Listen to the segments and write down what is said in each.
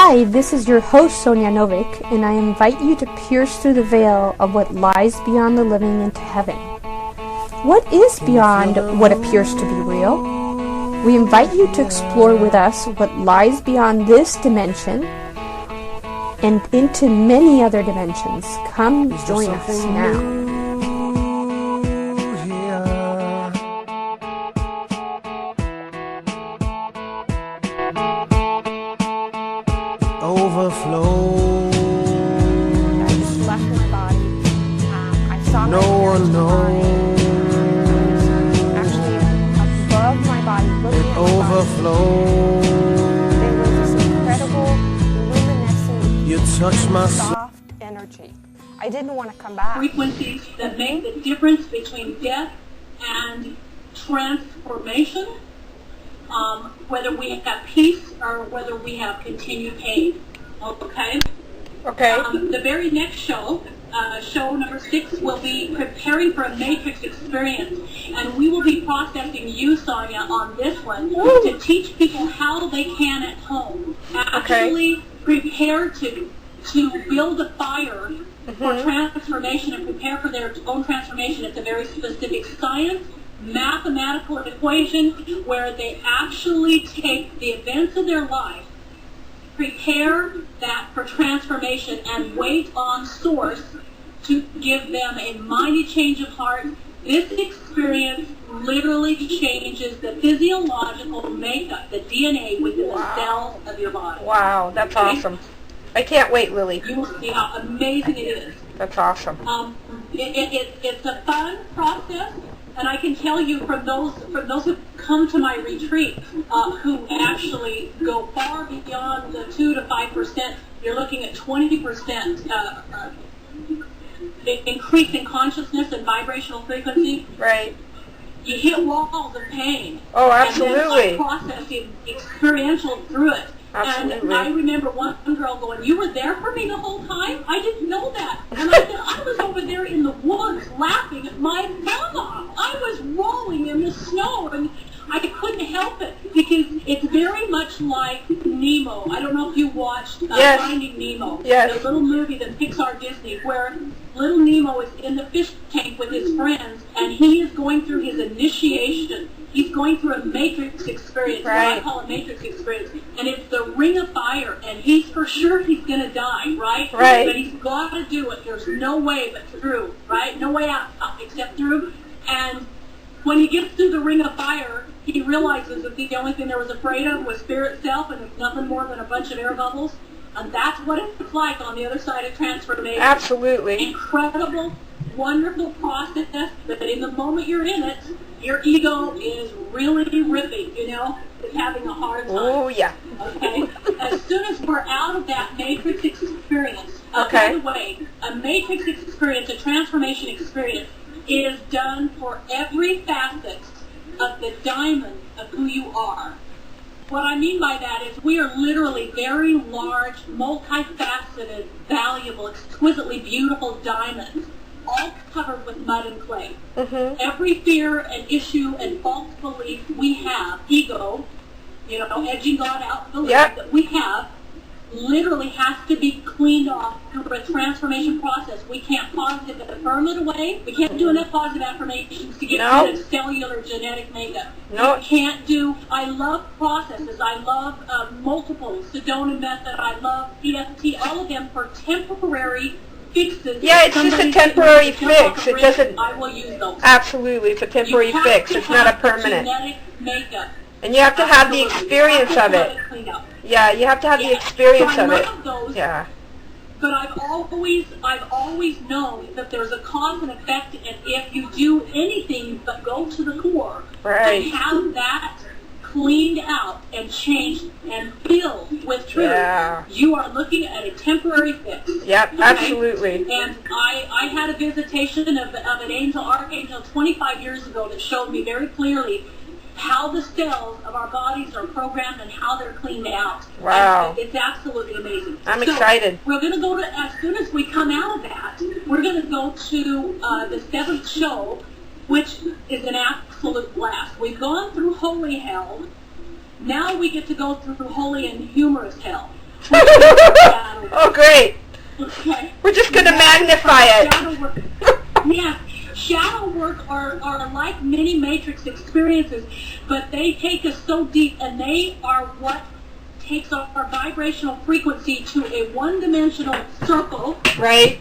Hi, this is your host Sonia Novick, and I invite you to pierce through the veil of what lies beyond the living into heaven. What is beyond what appears to be real? We invite you to explore with us what lies beyond this dimension and into many other dimensions. Come join us now. Overflow. I just left my body. I saw No one knows. Actually, above my body, looking at my Overflow. body, there was this incredible luminescent, You touch my soul. soft energy. I didn't want to come back. Frequencies that make the difference between death and transformation, whether we have peace or whether we have continued pain. Okay? Okay. The very next show, show number 6, will be preparing for a matrix experience. And we will be processing you, Sonia, on this one to teach people how they can at home actually prepare to build a fire for transformation and prepare for their own transformation. It's a very specific science, mathematical equation where they actually take the events of their life, prepare that for transformation, and wait on Source to give them a mighty change of heart. This experience literally changes the physiological makeup, the DNA within the cells of your body. Wow, that's awesome. I can't wait, Lily. You will see how amazing it is. That's awesome. It's a fun process, and I can tell you from those who come to my retreat, who actually go far beyond the 2 to 5%, you're looking at 20% increase in consciousness and vibrational frequency. Right. You hit walls of pain. Oh, absolutely. And then I processing experiential through it. Absolutely. And I remember one girl going, "You were there for me the whole time? I didn't know that." And I said, "I was over there in the woods laughing at my mama. I was rolling in the snow, and I couldn't help it because it's very much like Nemo." I don't know if you watched Yes. Finding Nemo, Yes. the little movie that Pixar Disney, where little Nemo is in the fish tank with his friends, and he is going through his initiation. He's going through a matrix experience, what I call a matrix experience, and it's the ring of fire, and he's for sure he's going to die, right? Right. But he's got to do it. There's no way but through, right? No way out except through. And when he gets through the ring of fire, he realizes that the only thing there was afraid of was spirit self, and it's nothing more than a bunch of air bubbles. And that's what it's like on the other side of transformation. Absolutely. Incredible, wonderful process, but in the moment you're in it, your ego is really ripping, it's having a hard time. Oh, yeah. Okay? As soon as we're out of that matrix experience, by the way, a matrix experience, a transformation experience, is done for every facet of the diamond of who you are. What I mean by that is we are literally very large, multifaceted, valuable, exquisitely beautiful diamonds, all covered with mud and clay. Every fear and issue and false belief we have, ego, edging God out belief that we have, literally has to be cleaned off through a transformation process. We can't positive affirm it away. We can't do enough positive affirmations to get rid of cellular genetic makeup. We can't do, I love processes. I love multiples, Sedona method. I love EFT, all of them for temporary fixes. Yeah, it's just a temporary fix. It doesn't... I will use those. Absolutely, it's a temporary fix. It's not a permanent. Genetic makeup. And you have to have the experience of it. Yeah, you have to have the experience of it. Those, yeah. But I've always known that there's a cause and effect, and if you do anything but go to the core and have that cleaned out and changed and filled with truth, you are looking at a temporary fix. Yep, absolutely. And I had a visitation of an archangel 25 years ago that showed me very clearly how the cells of our bodies are programmed and how they're cleaned out. Wow. And it's absolutely amazing. I'm excited. We're going to go to, as soon as we come out of that, we're going to go to the 7th show, which is an absolute blast. We've gone through holy hell. Now we get to go through holy and humorous hell. Oh, great. Okay. We're just going to magnify it. Shadow work. Yeah. Shadow work are like mini matrix experiences, but they take us so deep, and they are what takes our vibrational frequency to a one-dimensional circle, Right.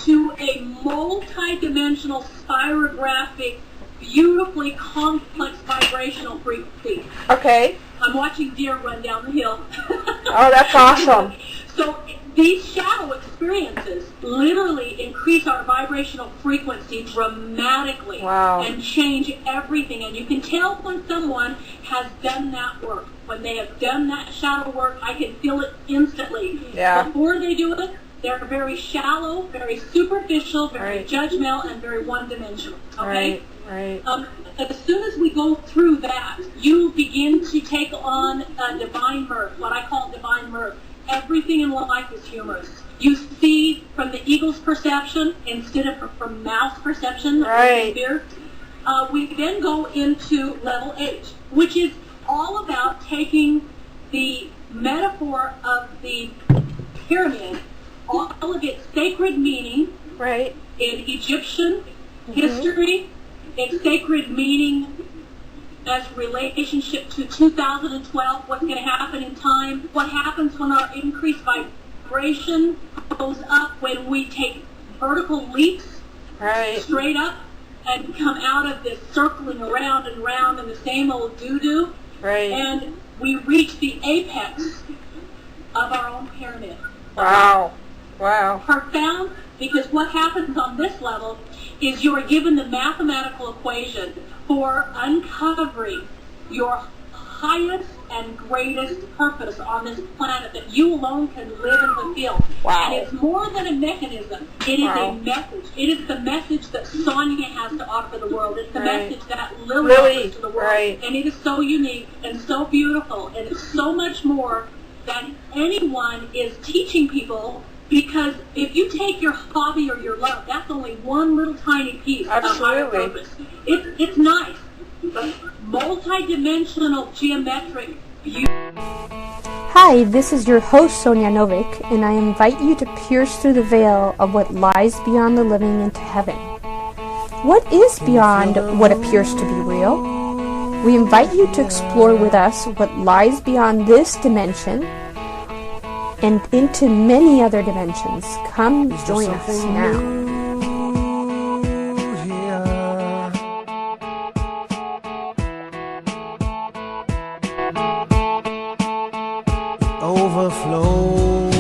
to a multi-dimensional spirographic, beautifully complex vibrational frequency. Okay. I'm watching deer run down the hill. Oh, that's awesome. So these shadow experiences literally increase our vibrational frequency dramatically. Wow. And change everything. And you can tell when someone has done that work. When they have done that shadow work, I can feel it instantly. Yeah. Before they do it, they're very shallow, very superficial, very Right. judgmental, and very one-dimensional. Okay? Right. As soon as we go through that, you begin to take on a divine mirth, what I call divine mirth. Everything in life is humorous. You see from the eagle's perception instead of from mouse perception. Right. We then go into level H, which is all about taking the metaphor of the pyramid, all of its sacred meaning Right. in Egyptian history, its sacred meaning as relationship to 2012, what's going to happen in time, what happens when our increased vibration goes up, when we take vertical leaps Right. straight up and come out of this circling around and around in the same old doo-doo, Right. and we reach the apex of our own pyramid. Wow. Wow. Profound, because what happens on this level is you are given the mathematical equation for uncovering your highest and greatest purpose on this planet that you alone can live and fulfill. Wow. And it's more than a mechanism. It is a message. It is the message that Sonia has to offer the world. It's the Right. message that Lily offers to the world. Right. And it is so unique and so beautiful. And it's so much more than anyone is teaching people, because if you take your hobby or your love, that's only one little tiny piece of higher Absolutely. purpose. It's nice, but multi-dimensional geometric beauty. Hi, this is your host Sonia Novick, and I invite you to pierce through the veil of what lies beyond the living into heaven. What is beyond what appears to be real? We invite you to explore with us what lies beyond this dimension and into many other dimensions. Come join us now. Overflows.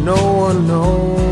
No one knows.